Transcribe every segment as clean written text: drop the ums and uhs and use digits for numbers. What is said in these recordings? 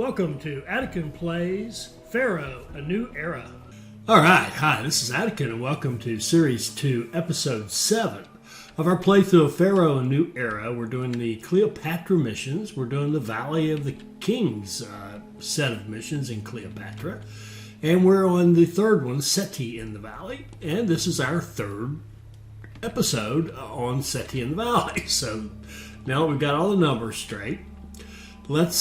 Welcome to Attican Plays Pharaoh, A New Era. All right, hi, this is Attican, and welcome to Series 2, Episode 7 of our playthrough of Pharaoh, A New Era. We're doing the Cleopatra missions. We're doing the Valley of the Kings set of missions in Cleopatra. And we're on the third one, Seti in the Valley. And this is our third episode on Seti in the Valley. So now we've got all the numbers straight. Let's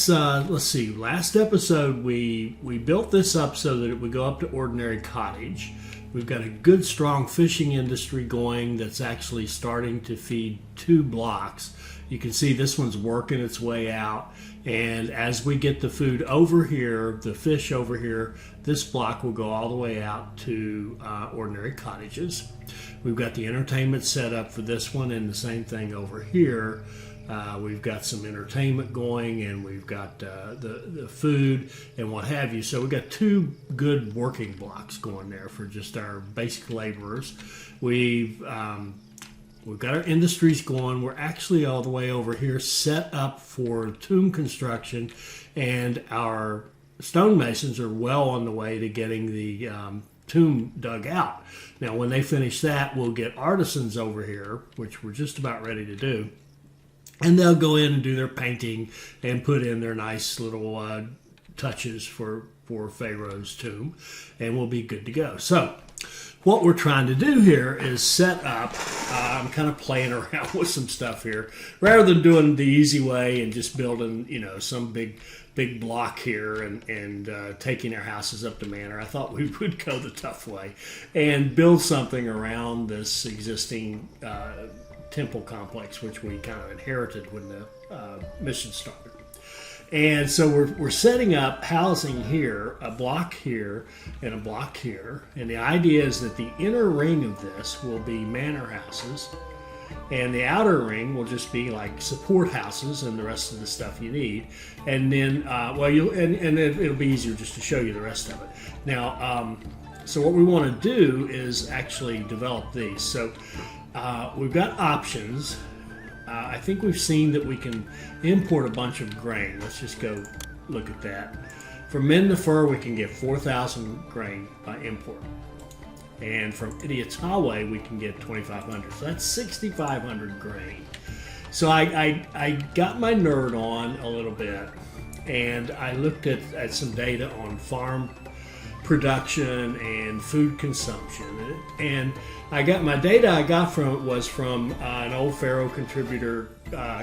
see. Last episode we built this up so that it would go up to ordinary cottage. We've got a good strong fishing industry going that's actually starting to feed 2 blocks. You can see this one's working its way out, and as we get the food over here, the fish over here, this block will go all the way out to ordinary cottages. We've got the entertainment set up for this one, and the same thing over here. We've got some entertainment going, and we've got the food and what have you. So we've got 2 good working blocks going there for just our basic laborers. We've got our industries going. We're actually all the way over here set up for tomb construction, and our stonemasons are well on the way to getting the tomb dug out. Now, when they finish that, we'll get artisans over here, which we're just about ready to do. And they'll go in and do their painting and put in their nice little touches for Pharaoh's tomb, and we'll be good to go. So what we're trying to do here is set up, I'm kind of playing around with some stuff here, rather than doing the easy way and just building, some big block here and taking our houses up to manor. I thought we would go the tough way and build something around this existing temple complex, which we kind of inherited when the mission started. And so we're setting up housing here, a block here, and a block here. And the idea is that the inner ring of this will be manor houses, and the outer ring will just be like support houses and the rest of the stuff you need. And then, it'll be easier just to show you the rest of it. Now, so what we want to do is actually develop these. So we've got options. I think we've seen that we can import a bunch of grain. Let's just go look at that. From men to fur, we can get 4,000 grain by import. And from Idiot's Highway, we can get 2,500. So that's 6,500 grain. So I got my nerd on a little bit, and I looked at some data on farm production and food consumption, and my data I got from it was from an old Pharaoh contributor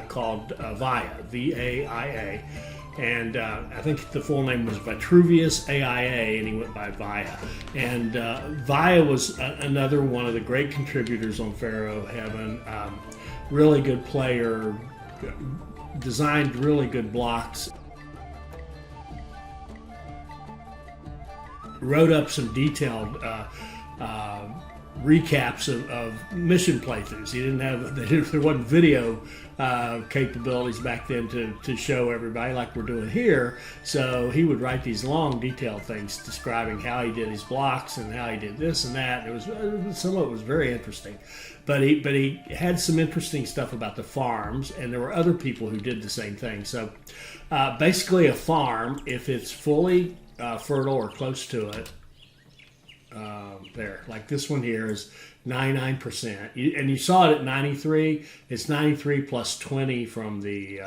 called VIA, V-A-I-A, and I think the full name was Vitruvius AIA, and he went by VIA. And VIA was another one of the great contributors on Pharaoh Heaven, really good player, designed really good blocks. Wrote up some detailed recaps of mission playthroughs. He didn't have there wasn't video capabilities back then to show everybody like we're doing here. So he would write these long, detailed things describing how he did his blocks and how he did this and that. It was some of it was very interesting, but he had some interesting stuff about the farms, and there were other people who did the same thing. So basically, a farm, if it's fully fertile or close to it, there, like this one here is 99%, and you saw it at 93. It's 93 plus 20 from the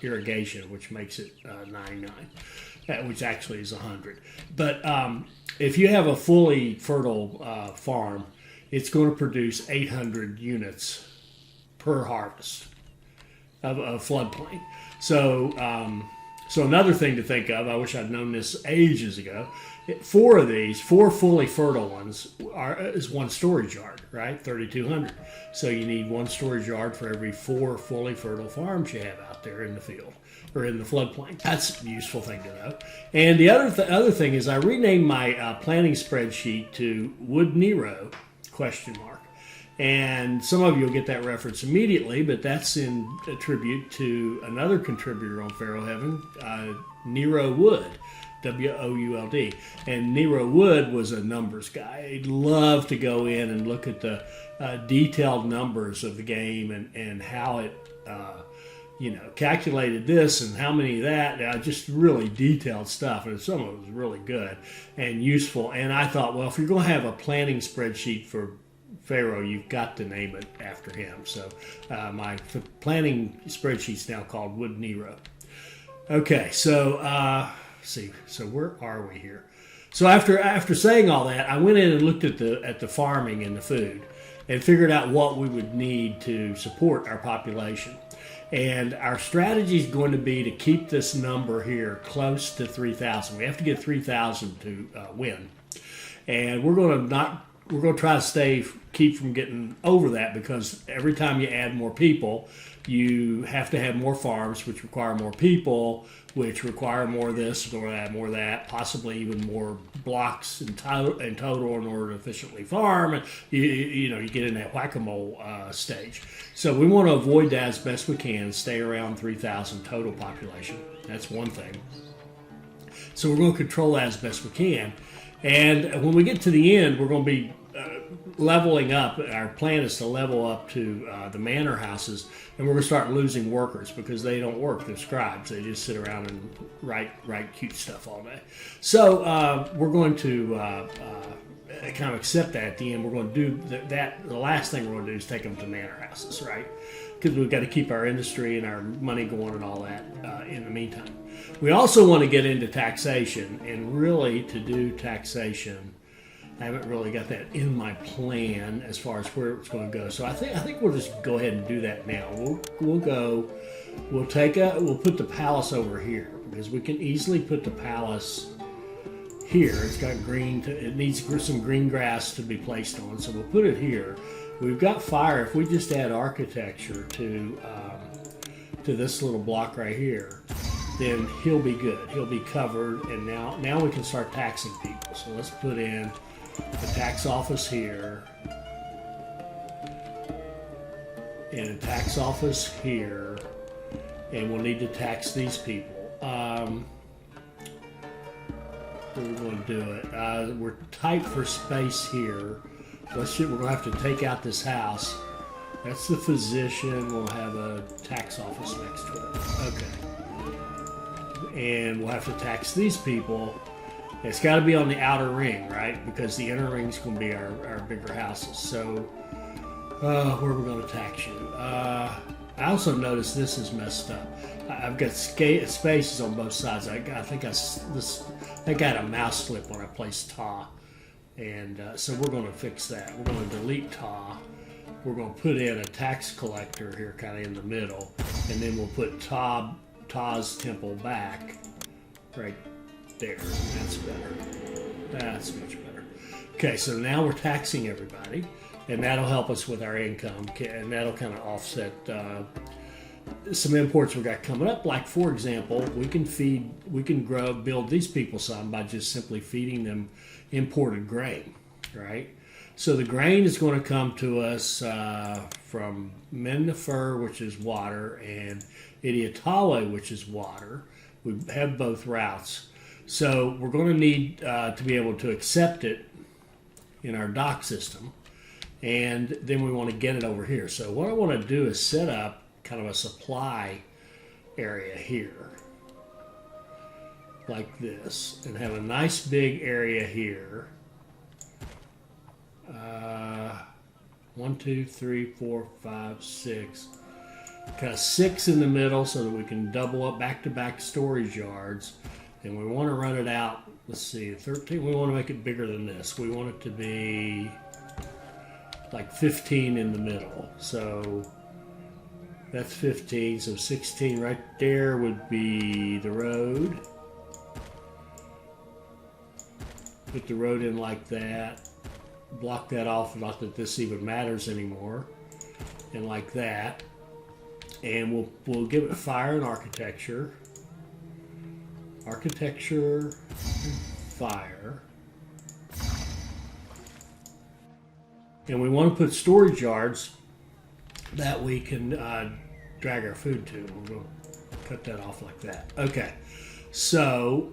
irrigation, which makes it 99, which actually is 100. But if you have a fully fertile farm, it's going to produce 800 units per harvest of floodplain. So another thing to think of, I wish I'd known this ages ago, 4 of these, 4 fully fertile ones, is 1 storage yard, right? 3,200. So you need 1 storage yard for every 4 fully fertile farms you have out there in the field or in the floodplain. That's a useful thing to know. And the other thing is I renamed my planning spreadsheet to Wood Nero, ? And some of you will get that reference immediately, but that's in a tribute to another contributor on Pharaoh Heaven, Nero Wood, W-O-U-L-D. And Nero Wood was a numbers guy. He'd love to go in and look at the detailed numbers of the game and how it calculated this and how many of that, just really detailed stuff. And some of it was really good and useful. And I thought, well, if you're going to have a planning spreadsheet for Pharaoh, you've got to name it after him. So my planning spreadsheet's now called Wood Nero. Okay, so see, so where are we here? So after saying all that, I went in and looked at the farming and the food, and figured out what we would need to support our population. And our strategy is going to be to keep this number here close to 3,000. We have to get 3,000 to win, and we're going to try to keep from getting over that, because every time you add more people, you have to have more farms, which require more people, which require more of this, more of that, more of that, possibly even more blocks in total in order to efficiently farm. You get in that whack-a-mole stage. So we want to avoid that as best we can, stay around 3,000 total population. That's one thing. So we're going to control that as best we can. And when we get to the end, we're going to be leveling up. Our plan is to level up to the manor houses, and we're going to start losing workers because they don't work. They're scribes. They just sit around and write cute stuff all day. So we're going to kind of accept that at the end. We're going to do that. The last thing we're going to do is take them to manor houses, right? Because we've got to keep our industry and our money going and all that in the meantime. We also want to get into taxation, and really to do taxation, I haven't really got that in my plan as far as where it's going to go. So I think we'll just go ahead and do that now. We'll put the palace over here, because we can easily put the palace here. It's got green. It needs some green grass to be placed on, so we'll put it here. We've got fire. If we just add architecture to this little block right here, then he'll be good. He'll be covered, and now we can start taxing people. So let's put in the tax office here, and a tax office here, and we'll need to tax these people. We're going to do it. We're tight for space here. We're going to have to take out this house. That's the physician. We'll have a tax office next to it. Okay. And we'll have to tax these people. It's got to be on the outer ring, right? Because the inner ring's going to be our bigger houses. So, where are we going to tax you? I also noticed this is messed up. I've got spaces on both sides. I think I got a mouse slip when I placed TA. And so we're going to fix that. We're going to delete TA. We're going to put in a tax collector here kind of in the middle. And then we'll put TA's temple back right there. That's better. That's much better. Okay, so now we're taxing everybody. And that'll help us with our income. And that'll kind of offset some imports we got coming up. Like, for example, we can build these people some by just simply feeding them imported grain, right? So the grain is going to come to us from Mennefer, which is water, and Idiatale, which is water. We have both routes. So we're going to need to be able to accept it in our dock system, and then we want to get it over here. So what I want to do is set up kind of a supply area here, like this, and have a nice big area here. 1, 2, 3, 4, 5, 6. Kind of 6 in the middle so that we can double up back-to-back storage yards. And we want to run it out, let's see, 13. We want to make it bigger than this. We want it to be like 15 in the middle. So that's 15. So 16 right there would be the road. Put the road in like that. Block that off, not that this even matters anymore. And like that. And we'll give it fire and architecture. Architecture, fire. And we want to put storage yards that we can drag our food to. We'll cut that off like that. Okay, so,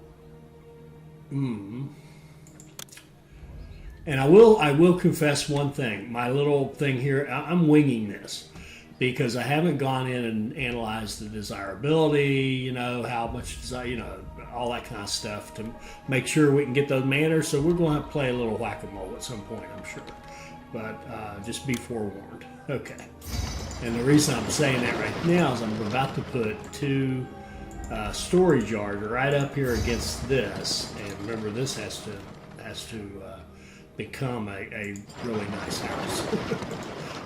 and I will confess one thing. My little thing here, I'm winging this. because I haven't gone in and analyzed the desirability, how much desire, all that kind of stuff to make sure we can get those manors. So we're going to have to play a little whack-a-mole at some point, I'm sure. But just be forewarned. Okay. And the reason I'm saying that right now is I'm about to put 2 storage yards right up here against this. And remember, this has to become a really nice house.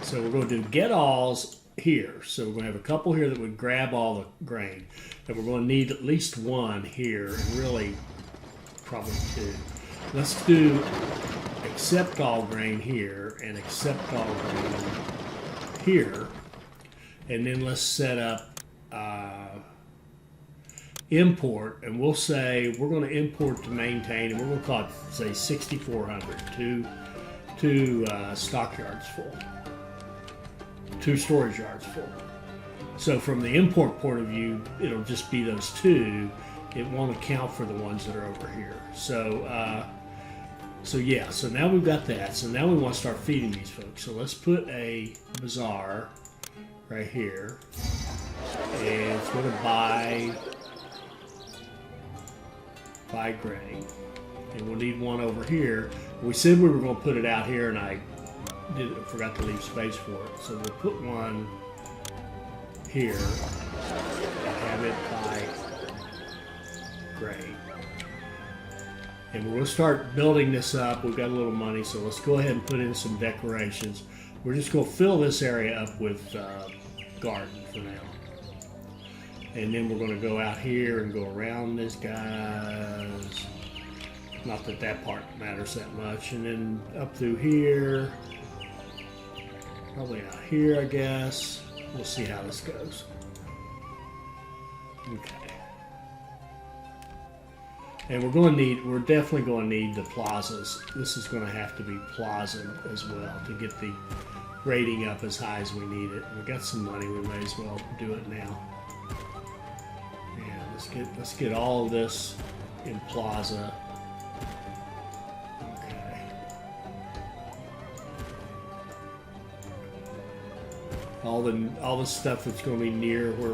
So we're going to do get-alls here. So we're going to have a couple here that would grab all the grain. And we're going to need at least 1 here, and really probably 2. Let's do accept all grain here and accept all grain here. And then let's set up import, and we'll say we're going to import to maintain, and we're going to call it, say, 6,400, two stockyards full, 2 storage yards full. So from the import point of view, it'll just be those 2. It won't account for the ones that are over here. So now we've got that. So now we want to start feeding these folks. So let's put a bazaar right here, and it's going to buy grain, and we'll need 1 over here. We said we were going to put it out here, and I forgot to leave space for it. So we'll put 1 here and have it buy grain. And we're going to start building this up. We've got a little money, so let's go ahead and put in some decorations. We're just going to fill this area up with garden for now. And then we're going to go out here and go around these guys. Not that that part matters that much. And then up through here. Probably out here, I guess. We'll see how this goes. Okay. And we're definitely going to need the plazas. This is going to have to be plaza as well to get the rating up as high as we need it. We've got some money, we may as well do it now. And let's get all of this in plaza. Okay. All the stuff that's going to be near where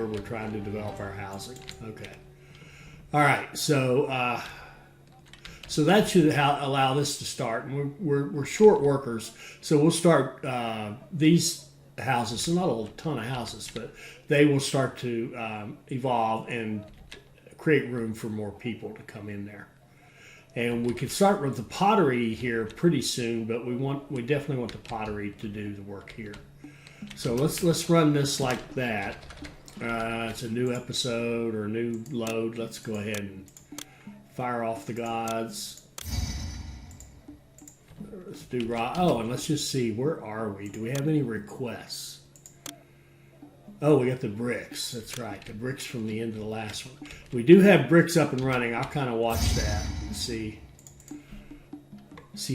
we're trying to develop our housing. Okay. All right, so that should allow this to start. And we're short workers, so we'll start these houses. So not a ton of houses, but they will start to evolve and create room for more people to come in there. And we can start with the pottery here pretty soon, but we definitely want the pottery to do the work here. So let's run this like that. It's a new episode or a new load. Let's go ahead and fire off the gods. Let's do raw. Oh, and let's just see, where are we? Do we have any requests? Oh, we got the bricks. That's right, the bricks from the end of the last one. We do have bricks up and running. I'll kind of watch that and see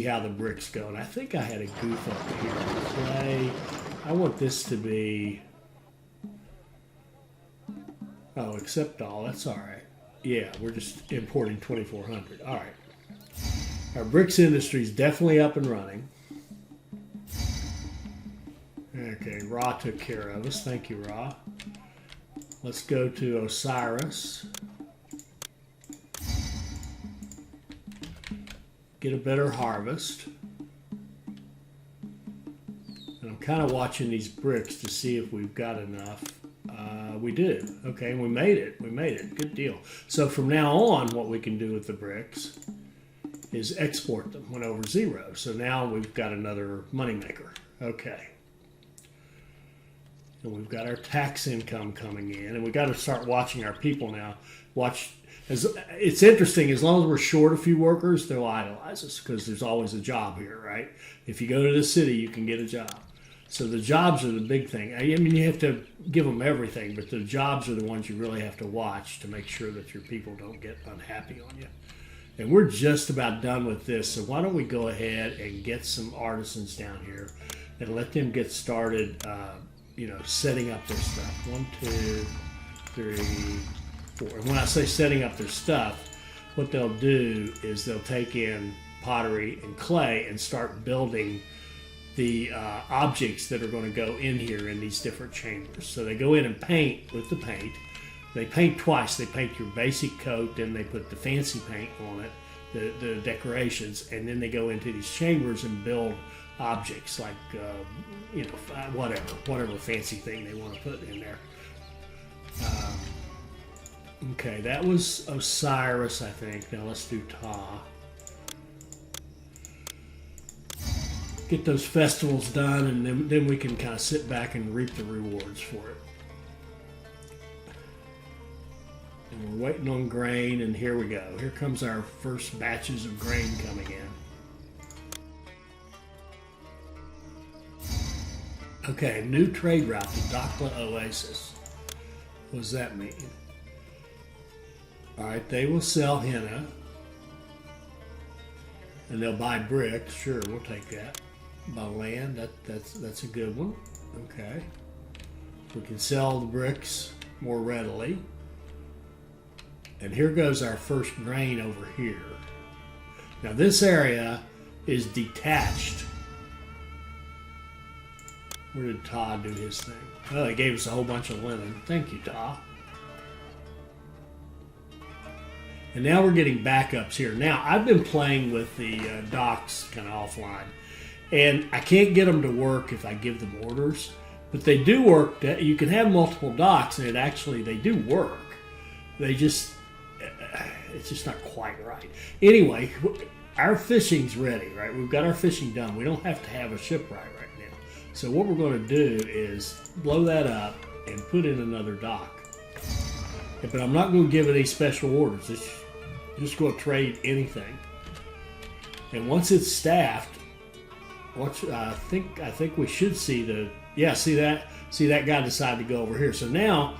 how the bricks go. And I think I had a goof up here. Play. I want this to be... Oh, accept all. That's all right. Yeah, we're just importing 2,400. All right. Our bricks industry is definitely up and running. Okay, Ra took care of us. Thank you, Ra. Let's go to Osiris. Get a better harvest. And I'm kind of watching these bricks to see if we've got enough. We do. Okay, and we made it. We made it. Good deal. So from now on, what we can do with the bricks is export them when over 0. So now we've got another moneymaker. Okay. And we've got our tax income coming in, and we've got to start watching our people now. It's interesting, as long as we're short a few workers, they'll idolize us because there's always a job here, right? If you go to the city, you can get a job. So the jobs are the big thing. I mean, you have to give them everything, but the jobs are the ones you really have to watch to make sure that your people don't get unhappy on you. And we're just about done with this, so why don't we go ahead and get some artisans down here and let them get started, setting up their stuff. 1, 2, 3, 4. And when I say setting up their stuff, what they'll do is they'll take in pottery and clay and start building the objects that are going to go in here in these different chambers. So they go in and paint with the paint. They paint twice. They paint your basic coat, then they put the fancy paint on it, the decorations, and then they go into these chambers and build objects like, whatever fancy thing they want to put in there. Okay, that was Osiris, I think. Now let's do Ptah. Get those festivals done, and then we can kind of sit back and reap the rewards for it. And we're waiting on grain, and here we go. Here comes our first batches of grain coming in. Okay, new trade route to Dakla Oasis. What does that mean? All right, they will sell henna, and they'll buy bricks. Sure, we'll take that. Buy land, that's a good one. Okay, we can sell the bricks more readily. And here goes our first grain over here. Now this area is detached. Where did Todd do his thing? Oh, he gave us a whole bunch of linen. Thank you, Todd. And now we're getting backups here. Now, I've been playing with the docks kind of offline. And I can't get them to work if I give them orders. But they do work. You can have multiple docks, and they do work. It's just not quite right. Anyway, our fishing's ready, right? We've got our fishing done. We don't have to have a shipwright right now. So what we're going to do is blow that up and put in another dock. But I'm not going to give it any special orders. It's just going to trade anything. And once it's staffed, I think we should see see that guy decide to go over here. So now,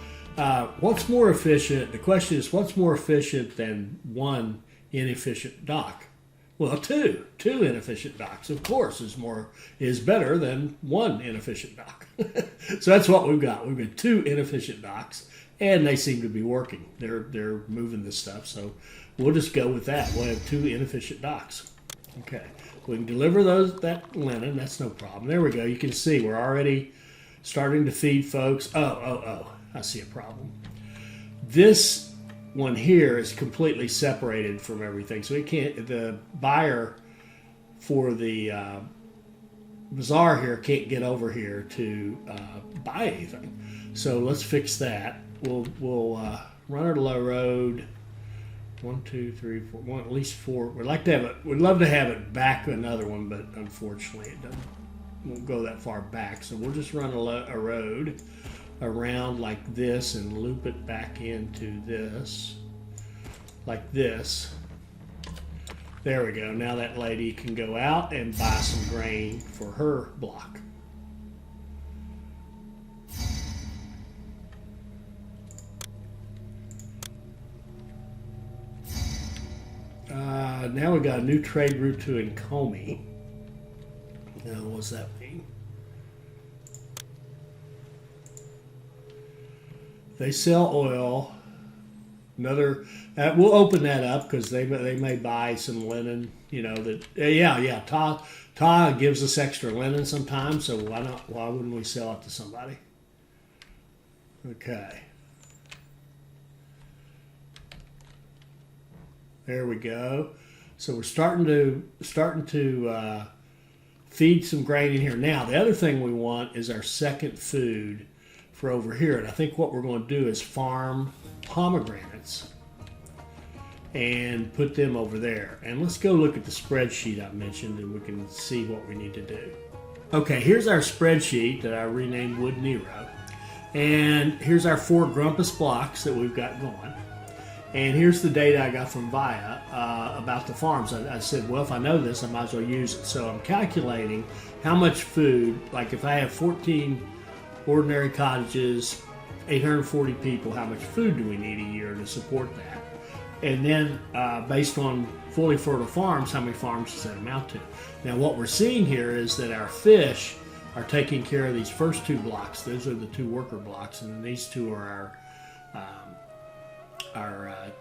what's more efficient? The question is, what's more efficient than one inefficient dock? Well, two inefficient docks, of course, is better than one inefficient dock. So that's what we've got. We've got two inefficient docks, and they seem to be working. They're moving this stuff, so we'll just go with that. We'll have two inefficient docks. Okay, we can deliver that linen. That's no problem. There we go. You can see we're already starting to feed folks. Oh, I see a problem. This one here is completely separated from everything, so the buyer for the bazaar here can't get over here to buy anything. So let's fix that. We'll run our low road. 1, 2, 3, 4, at least 4. We'd love to have it back another one, but unfortunately it won't go that far back. So we'll just run a road around like this and loop it back into this, like this. There we go. Now that lady can go out and buy some grain for her block. Now we got a new trade route to Nkomi. Now, what does that mean? They sell oil. We'll open that up because they may buy some linen. Ta gives us extra linen sometimes, so why wouldn't we sell it to somebody? Okay. There we go. So we're starting to feed some grain in here. Now the other thing we want is our second food for over here, and I think what we're going to do is farm pomegranates and put them over there. And let's go look at the spreadsheet I mentioned, and we can see what we need to do. Okay, here's our spreadsheet that I renamed Wood Nero, and here's our 4 Grumpus blocks that we've got going. And here's the data I got from Via about the farms. I said, well, if I know this, I might as well use it. So I'm calculating how much food, like if I have 14 ordinary cottages, 840 people, how much food do we need a year to support that? And then based on fully fertile farms, how many farms does that amount to? Now what we're seeing here is that our fish are taking care of these first 2 blocks. Those are the 2 worker blocks, and then these 2 are our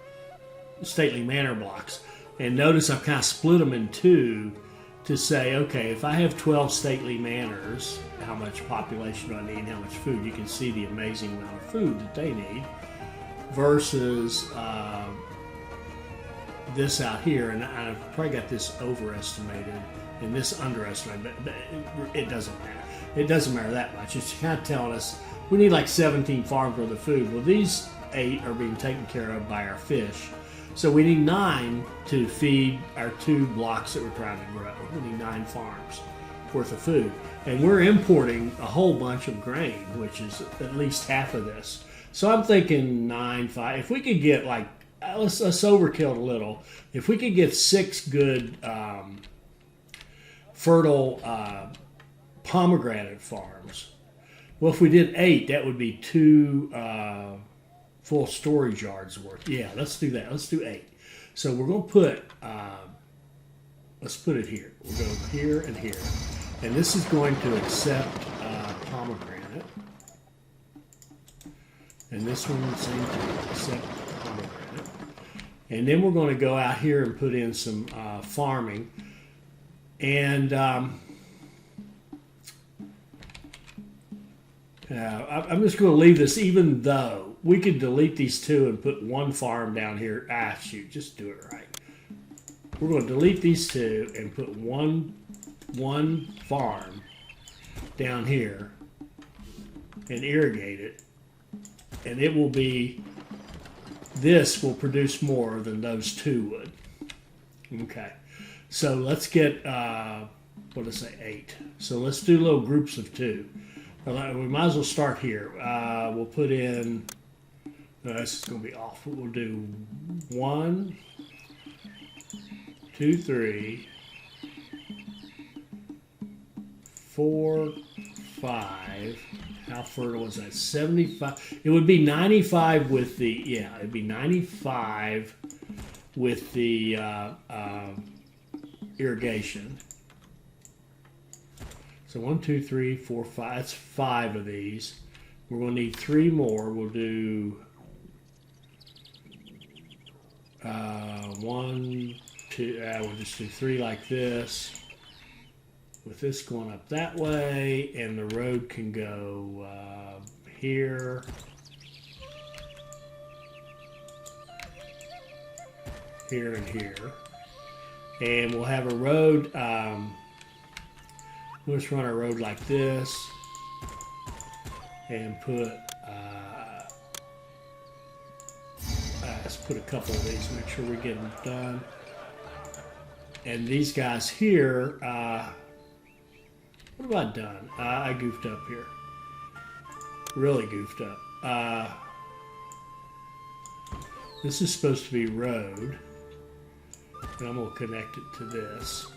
stately manor blocks. And notice I've kind of split them in 2 to say, okay, if I have 12 stately manors, how much population do I need, how much food? You can see the amazing amount of food that they need versus this out here. And I've probably got this overestimated and this underestimated, but it doesn't matter. It doesn't matter that much. It's kind of telling us we need like 17 farms worth of food. Well, these 8 are being taken care of by our fish. So we need 9 to feed our 2 blocks that we're trying to grow. We need 9 farms worth of food. And we're importing a whole bunch of grain, which is at least half of this. So I'm thinking 9, 5. If we could get like, let's overkill it a little. If we could get 6 good fertile pomegranate farms. Well, if we did 8, that would be 2 full storage yards worth. Yeah, let's do that. Let's do 8. So we're going to put, let's put it here. We'll go here and here. And this is going to accept pomegranate. And this one, same thing, accept pomegranate. And then we're going to go out here and put in some farming. And I'm just going to leave this, even though we could delete these 2 and put 1 farm down here. Shoot, just do it right. We're going to delete these 2 and put one farm down here and irrigate it. And it will be, this will produce more than those 2 would. Okay. So let's get, what did I say, 8. So let's do little groups of 2. We might as well start here. We'll put in, this is going to be off. We'll do 1, 2, 3, 4, 5. How fertile was that? 75. It would be 95 with the, yeah, it'd be 95 with the irrigation. So 1, 2, 3, 4, 5. That's 5 of these. We're going to need 3 more. We'll do 1, 2. We'll just do 3 like this. With this going up that way, and the road can go here. Here and here. And we'll have a road. We'll just run our road like this and put, let's put a couple of these, make sure we get them done. And these guys here, what have I done? I goofed up here. Really goofed up. This is supposed to be road. And I'm going to connect it to this.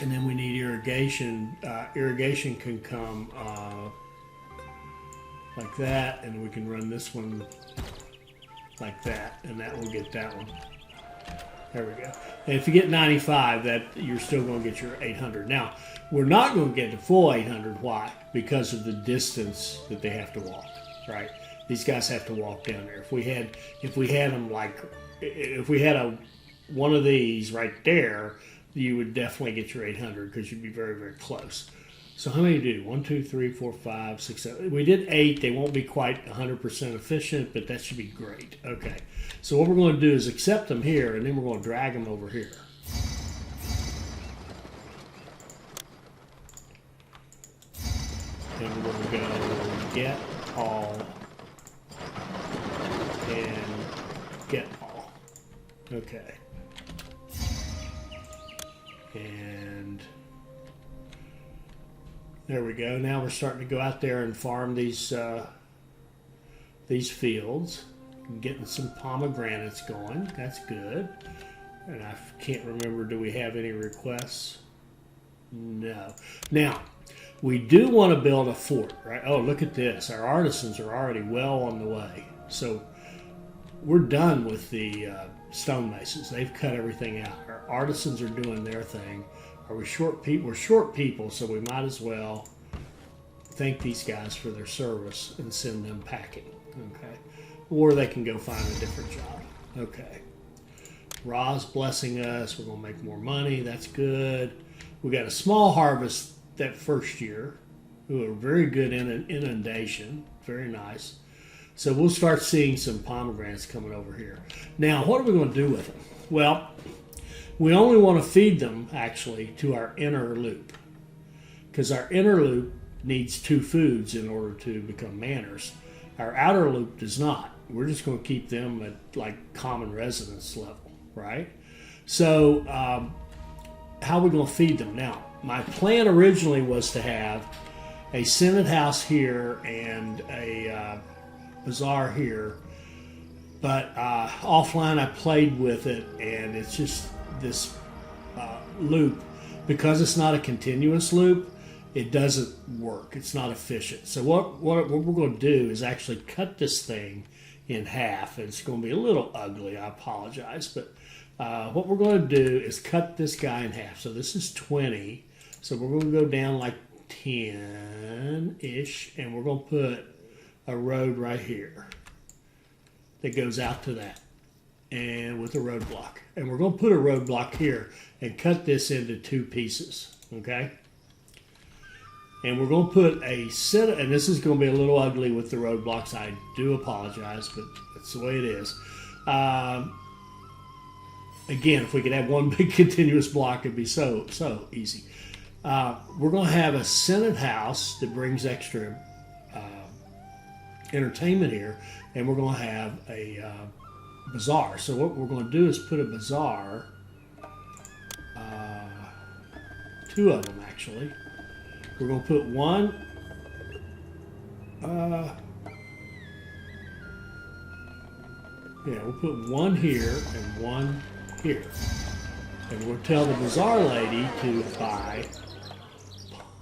And then we need irrigation. Irrigation can come like that, and we can run this one like that, and that will get that one. There we go. And if you get 95, that you're still going to get your 800. Now, we're not going to get the full 800. Why? Because of the distance that they have to walk, right? These guys have to walk down there. If we had them like, if we had one of these right there, you would definitely get your 800 because you'd be very, very close. So how many do you do? 1, 2, 3, 4, 5, 6, 7. We did 8. They won't be quite 100% efficient, but that should be great. Okay. So what we're going to do is accept them here, and then we're going to drag them over here. And we're going to go get all and get all. Okay. And there we go. Now we're starting to go out there and farm these fields. Getting some pomegranates going. That's good. And I can't remember, do we have any requests? No. Now, we do want to build a fort, right? Oh, look at this. Our artisans are already well on the way. So we're done with the stonemasons. They've cut everything out. Our artisans are doing their thing. Are we short people? We're short people, so we might as well thank these guys for their service and send them packing. Okay. Or they can go find a different job. Okay. Ra's blessing us. We're going to make more money. That's good. We got a small harvest that first year. We were very good in an inundation. Very nice. So we'll start seeing some pomegranates coming over here. Now, what are we going to do with them? Well, we only want to feed them, actually, to our inner loop. Because our inner loop needs 2 foods in order to become manors. Our outer loop does not. We're just going to keep them at like common residence level, right? So how are we going to feed them? Now, my plan originally was to have a Senate house here and a bazaar here. But offline I played with it, and it's just this loop. Because it's not a continuous loop, it doesn't work. It's not efficient. So what we're going to do is actually cut this thing in half. And it's going to be a little ugly. I apologize. But what we're going to do is cut this guy in half. So this is 20. So we're going to go down like 10-ish. And we're going to put a road right here that goes out to that. And with a roadblock. And we're going to put a roadblock here and cut this into 2 pieces. Okay? And we're going to put a set, and this is going to be a little ugly with the roadblocks. I do apologize, but that's the way it is. Again, if we could have one big continuous block, it'd be so easy. We're going to have a Senate house that brings extra entertainment here, and we're going to have a bazaar. So what we're going to do is put a bazaar, 2 of them actually. We're going to put one, we'll put one here and one here. And we'll tell the bazaar lady to buy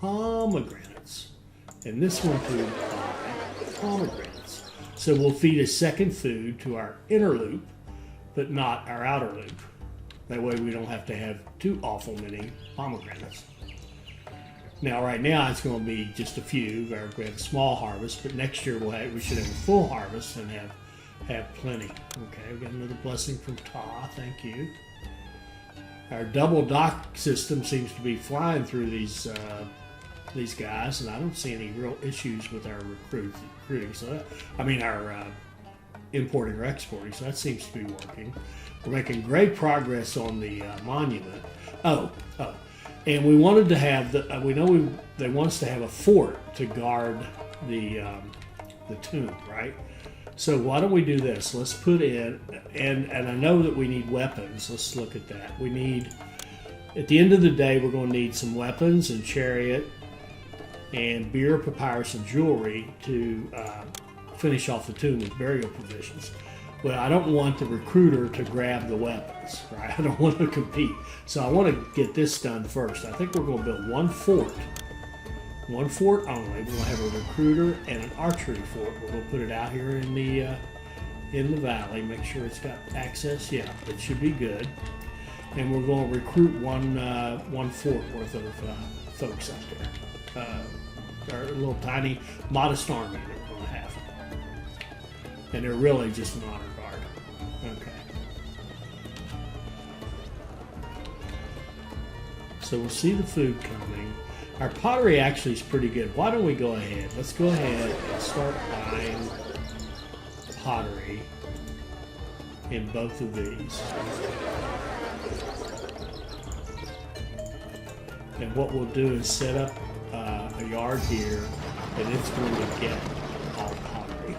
pomegranates. And this one to buy pomegranates. So we'll feed a second food to our inner loop, but not our outer loop. That way we don't have to have too awful many pomegranates. Now, right now, it's going to be just a few. We have a small harvest, but next year we should have a full harvest and have plenty. Okay, we got another blessing from Ta. Thank you. Our double dock system seems to be flying through these guys, and I don't see any real issues with our recruiting. So, our importing or exporting. So that seems to be working. We're making great progress on the monument. And we wanted to have they want us to have a fort to guard the tomb, right? So why don't we do this? Let's put in, and I know that we need weapons. Let's look at that. We need, at the end of the day, we're going to need some weapons and chariot and beer, papyrus, and jewelry to finish off the tomb with burial provisions. But I don't want the recruiter to grab the weapons, right? I don't want to compete. So I want to get this done first. I think we're going to build one fort only. We're going to have a recruiter and an archery fort. We're going to put it out here in the valley. Make sure it's got access. Yeah, it should be good. And we're going to recruit one fort worth of folks out there. Our little tiny, modest army that we're going to have. And they're really just an honor guard. Okay. So we'll see the food coming. Our pottery actually is pretty good. Why don't we go ahead? Let's go ahead and start buying pottery in both of these. And what we'll do is set up a yard here, and it's going to get all pottery.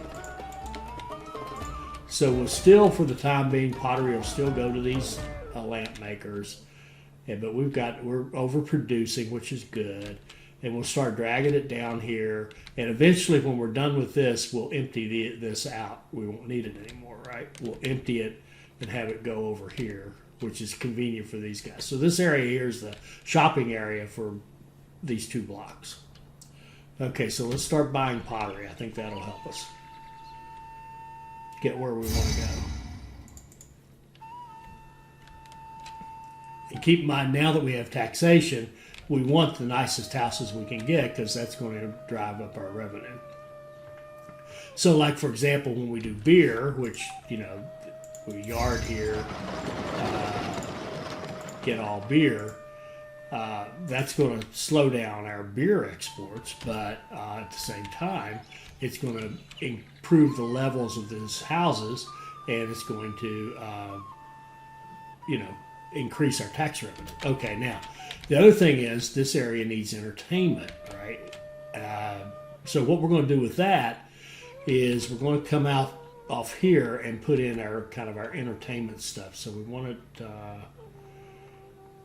So we'll still, for the time being, pottery will still go to these lamp makers. But we're overproducing, which is good. And we'll start dragging it down here. And eventually, when we're done with this, we'll empty this out. We won't need it anymore, right? We'll empty it and have it go over here, which is convenient for these guys. So this area here is the shopping area for these 2 blocks. Okay, so let's start buying pottery. I think that'll help us get where we want to go. And keep in mind, now that we have taxation, we want the nicest houses we can get because that's going to drive up our revenue. So, like, for example, when we do beer, which, we yard here, get all beer, that's going to slow down our beer exports, but at the same time, it's going to improve the levels of these houses, and it's going to, increase our tax revenue. Okay, now, the other thing is this area needs entertainment, right? So what we're going to do with that is we're going to come out off here and put in our kind of our entertainment stuff. So we want it,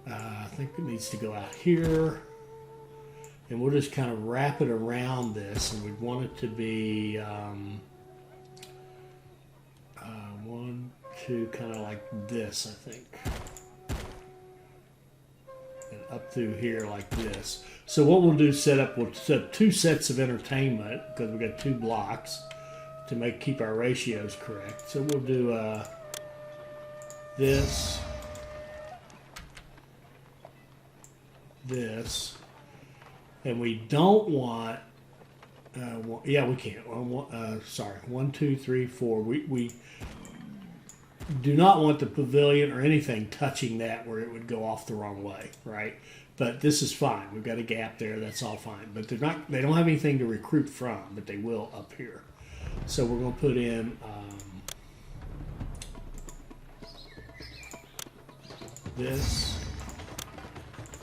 I think it needs to go out here, and we'll just kind of wrap it around this, and we want it to be 1, 2, kind of like this, I think, and up through here like this. So what we'll do, we'll set up 2 sets of entertainment, because we've got 2 blocks to keep our ratios correct. So we'll do this, and we don't want, yeah, we can't. 1, 2, 3, 4. We do not want the pavilion or anything touching that where it would go off the wrong way, right? But this is fine. We've got a gap there. That's all fine. But they don't have anything to recruit from, but they will up here. So we're going to put in this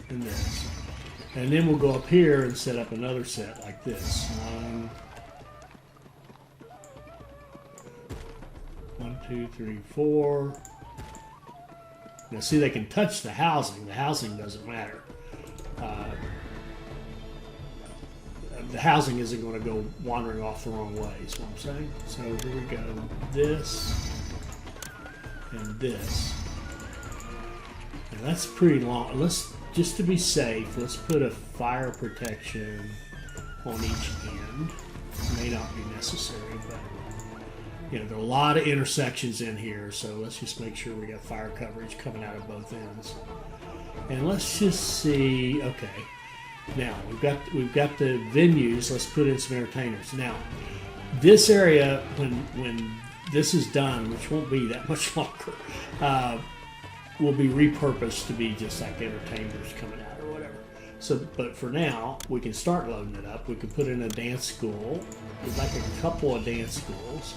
and this. And then we'll go up here and set up another set like this. 1, 2, 3, 4. Now see, they can touch the housing. The housing doesn't matter. The housing isn't going to go wandering off the wrong way, is what I'm saying. So here we go. This and this. Now that's pretty long. Let's, just to be safe, let's put a fire protection on each end. It may not be necessary, but there are a lot of intersections in here, so let's just make sure we got fire coverage coming out of both ends. And let's just see. Okay. Now we've got the venues. Let's put in some entertainers. Now, this area, when this is done, which won't be that much longer, will be repurposed to be just like entertainers coming out or whatever. So, but for now, we can start loading it up. We can put in a dance school. We'd like a couple of dance schools.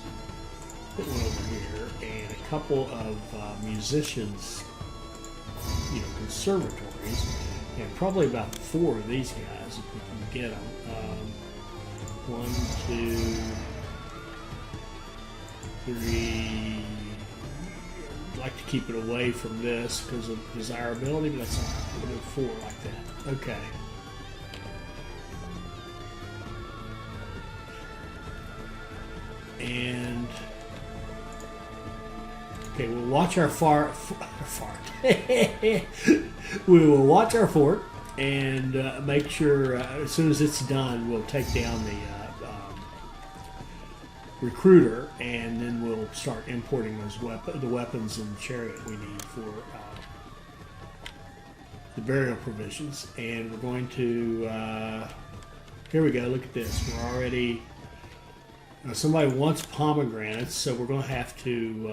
Put one over here, and a couple of musicians, conservatories. And probably about 4 of these guys, if we can get them. 1, 2, 3. I'd like to keep it away from this because of desirability, but that's all right. We'll do 4 like that. Okay. And okay, we'll watch our fart. We will watch our fort and make sure as soon as it's done, we'll take down the recruiter, and then we'll start importing the weapons and chariot we need for the burial provisions. And we're going to here we go. Look at this. We're already somebody wants pomegranates, so we're going to have to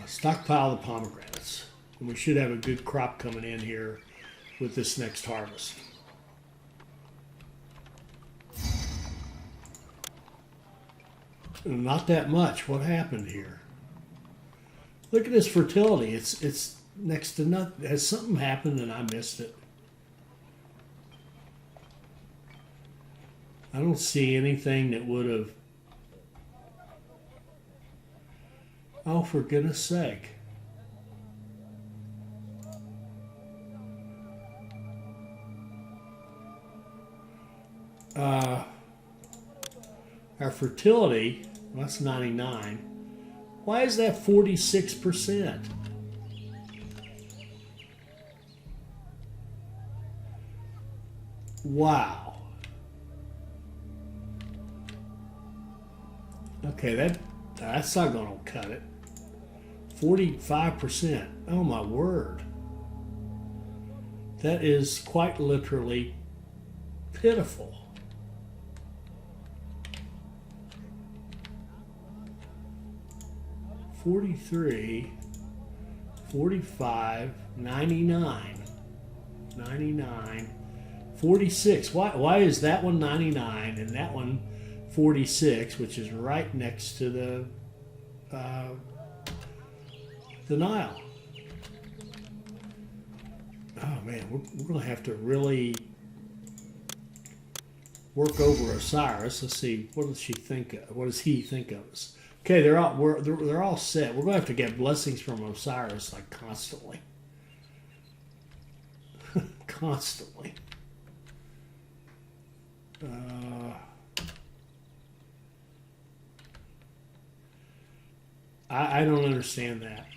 stockpile the pomegranates, and we should have a good crop coming in here with this next harvest. Not that much. What happened here? Look at this fertility. It's next to nothing. Has something happened and I missed it? I don't see anything that would have. Oh, for goodness sake. Our fertility, well, that's 99. Why is that 46%? Wow. Okay, that's not going to cut it. 45%. Oh my word. That is quite literally pitiful. 43, 45, 99, 99, 46. Why is that one 99 and that one 46, which is right next to the Nile? Oh man, we're going to have to really work over Osiris. Let's see, what does she think of? What does he think of us? Okay, they're all set. We're going to have to get blessings from Osiris like constantly, constantly. I don't understand that.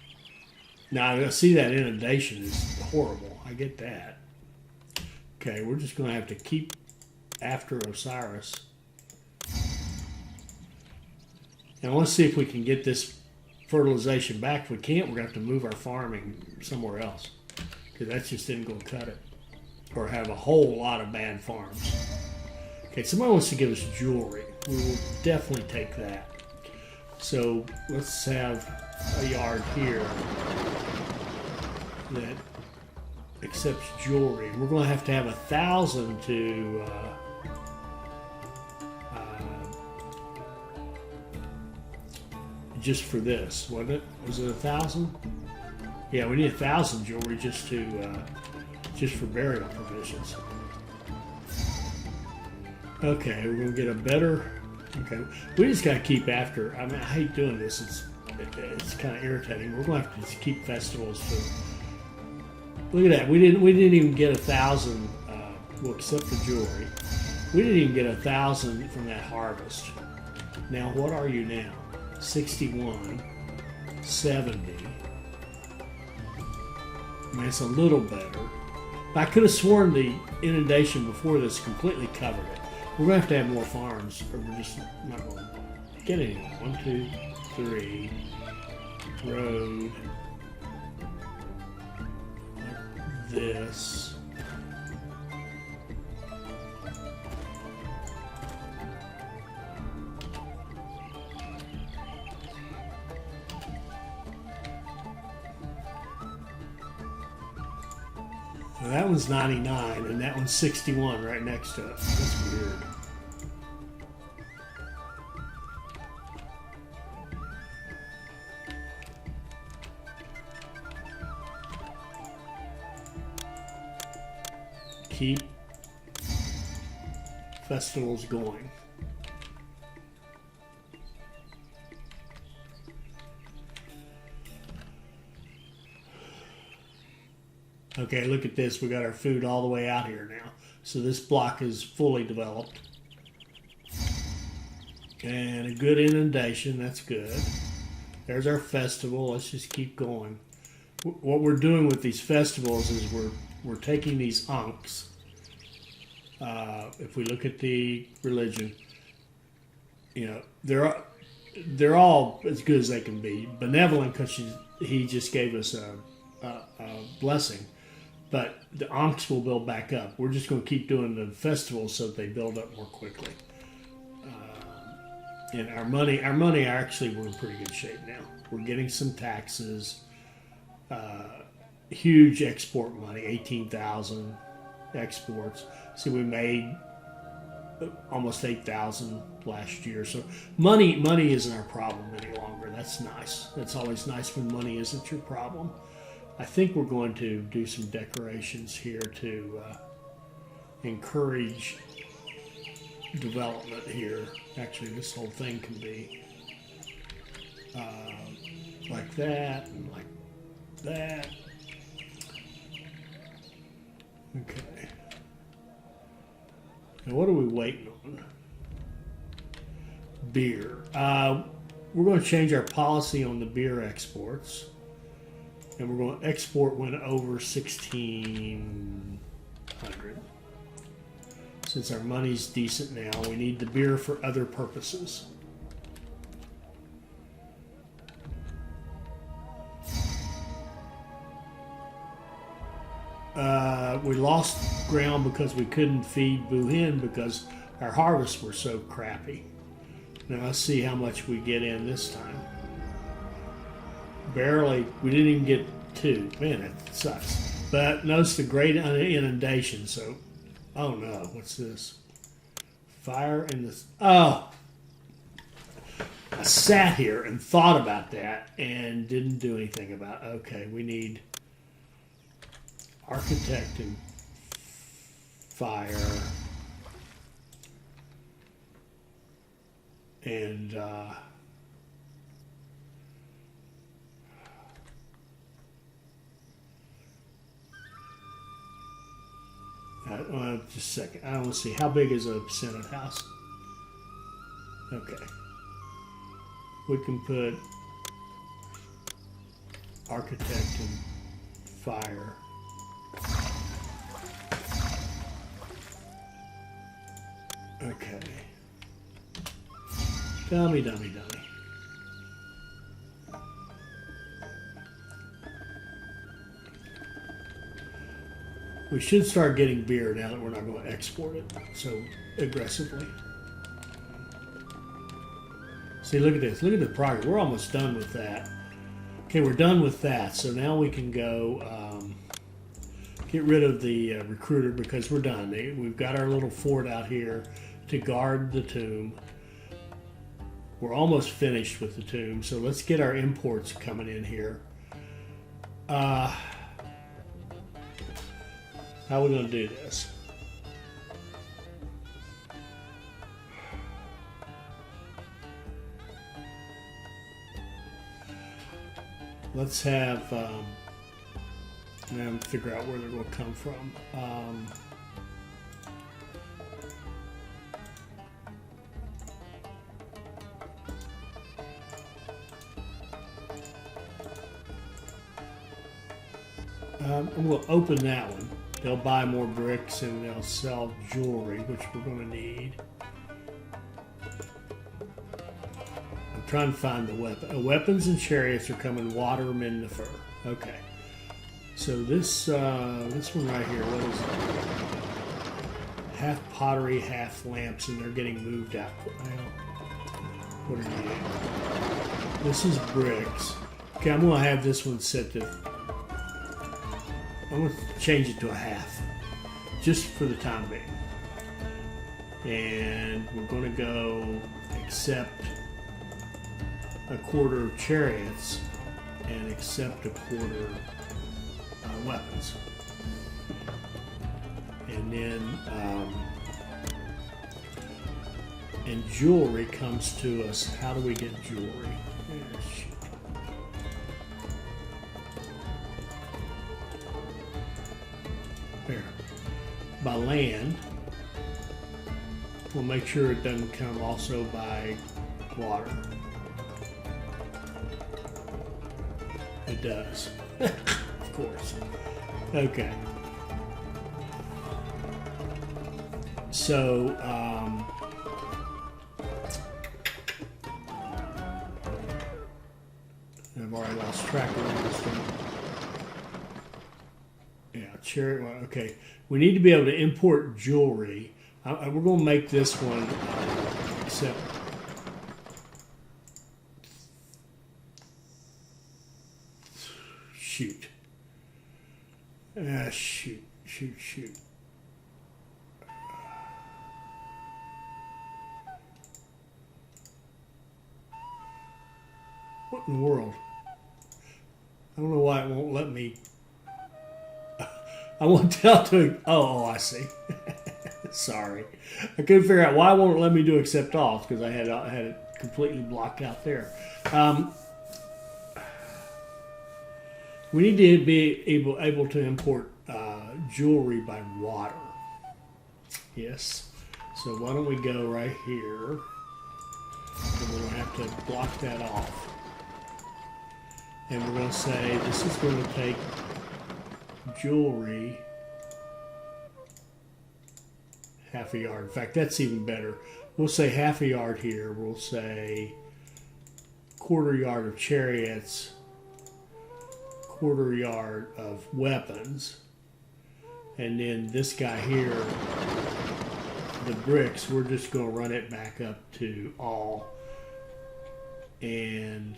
Now, I see that inundation is horrible. I get that. Okay, we're just going to have to keep after Osiris. And I want to see if we can get this fertilization back. If we can't, we're going to have to move our farming somewhere else, because that just isn't going to cut it. Or have a whole lot of bad farms. Okay, somebody wants to give us jewelry. We will definitely take that. So let's have a yard here that accepts jewelry. We're going to have 1,000 to just for this, wasn't it? Was it 1,000? Yeah, we need 1,000 jewelry just for burial provisions. Okay, we're going to get a better. Okay, we just got to keep after. I mean, I hate doing this. It's kind of irritating. We're going to have to just keep festivals too. Look at that. We didn't even get 1,000. Well, except for jewelry, we didn't even get 1,000 from that harvest. Now, what are you now? 61, 70. I mean, it's a little better. But I could have sworn the inundation before this completely covered it. We're going to have more farms, or we're just not going to get any more. 1, 2, 3, road, like this. Now that one's 99, and that one's 61 right next to it. That's weird. Keep festivals going. Okay, look at this. We got our food all the way out here now. So this block is fully developed. And a good inundation. That's good. There's our festival. Let's just keep going. What we're doing with these festivals is we're taking these unks. If we look at the religion, you know, they're all as good as they can be. Benevolent because he just gave us a blessing. But the Ankhs will build back up. We're just going to keep doing the festivals so that they build up more quickly. And our money actually, we're in pretty good shape now. We're getting some taxes, huge export money, 18,000 exports. See, we made almost 8,000 last year. So money isn't our problem any longer. That's nice. That's always nice when money isn't your problem. I think we're going to do some decorations here to encourage development here. Actually, this whole thing can be like that and like that. Okay. Now, what are we waiting on? Beer. We're going to change our policy on the beer exports. And we're going to export when over 1,600. Since our money's decent now, we need the beer for other purposes. We lost ground because we couldn't feed Buhin because our harvests were so crappy. Now let's see how much we get in this time. we didn't even get 2. Man, that sucks. But notice the great inundation, so, oh no, what's this? Fire in the, oh! I sat here and thought about that and didn't do anything about it. Okay, we need architect and fire. And just a second. I want to see how big is a Senate house. Okay, we can put architect and fire. Okay. Dummy. We should start getting beer now that we're not going to export it so aggressively. See, look at this. Look at the progress. We're almost done with that. Okay, we're done with that. So now we can go get rid of the recruiter because we're done. We've got our little fort out here to guard the tomb. We're almost finished with the tomb, so let's get our imports coming in here. How are we going to do this? Let's have, and figure out where they're going to come from. I'm going to open that one. They'll buy more bricks and they'll sell jewelry, which we're going to need. I'm trying to find the weapon. Weapons and chariots are coming. Water, men, the fur. Okay. So this one right here, what is it? Half pottery, half lamps, and they're getting moved out. What are you? This is bricks. Okay, I'm going to have this one set to. I'm going to change it to a half, just for the time being. And we're going to go accept a quarter of chariots and accept a quarter weapons. And then, and jewelry comes to us. How do we get jewelry? There. By land. We'll make sure it doesn't come also by water. It does. Of course. Okay. So, I've already lost track of this one. Cherry. Well, okay, we need to be able to import jewelry. We're going to make this one except. Shoot. Shoot. What in the world? I don't know why it won't let me. I won't tell to. Oh, I see. Sorry, I couldn't figure out why it won't let me do accept all because I had it completely blocked out there. We need to be able to import jewelry by water. Yes. So why don't we go right here? And we're going to have to block that off. And we're going to say this is going to take jewelry half a yard. In fact, that's even better. We'll say half a yard here. We'll say quarter yard of chariots, quarter yard of weapons, and then this guy here, the bricks, we're just going to run it back up to all. And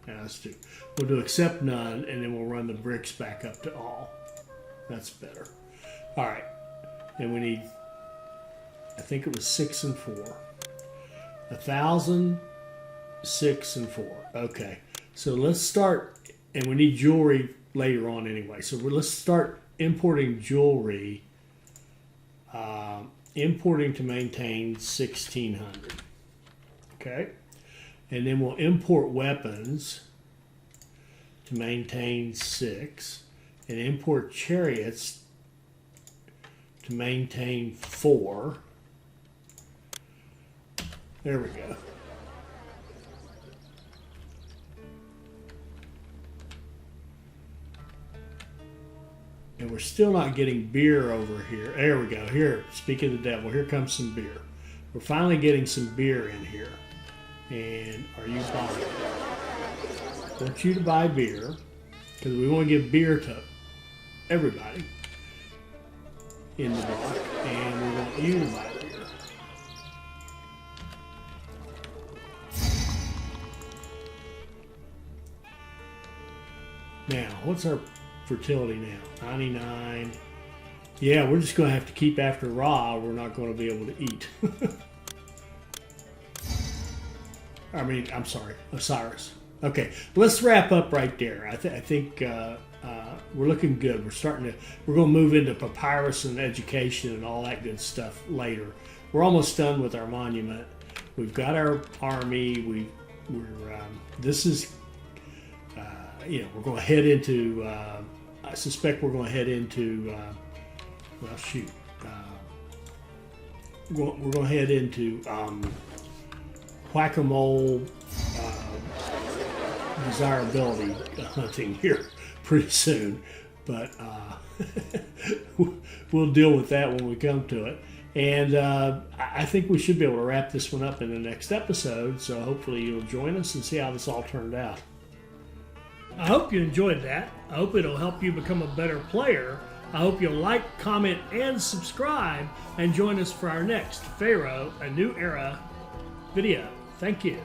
Yeah, that's 2. We'll do accept none, and then we'll run the bricks back up to all. That's better. All right. And we need, I think it was 6 and 4. 1,000, 6 and 4. Okay. So let's start, and we need jewelry later on anyway. So let's start importing jewelry. Importing to maintain 1,600. Okay. And then we'll import weapons to maintain 6. And import chariots to maintain 4. There we go. And we're still not getting beer over here. There we go. Here, speaking of the devil, here comes some beer. We're finally getting some beer in here. And are you buying? I want you to buy beer because we want to give beer to everybody in the block, and we want you to buy beer. Now, what's our fertility now? 99. Yeah, we're just going to have to keep after Ra. We're not going to be able to eat. I mean, I'm sorry, Osiris. Okay, let's wrap up right there. I think we're looking good. We're going to move into papyrus and education and all that good stuff later. We're almost done with our monument. We've got our army. We're going to head into. I suspect we're going to head into. Well, shoot. We're going to head into whack-a-mole desirability hunting here pretty soon, but we'll deal with that when we come to it. And I think we should be able to wrap this one up in the next episode, so hopefully you'll join us and see how this all turned out. I hope you enjoyed that. I hope it'll help you become a better player. I hope you'll like, comment, and subscribe, and join us for our next Pharaoh, A New Era video. Thank you.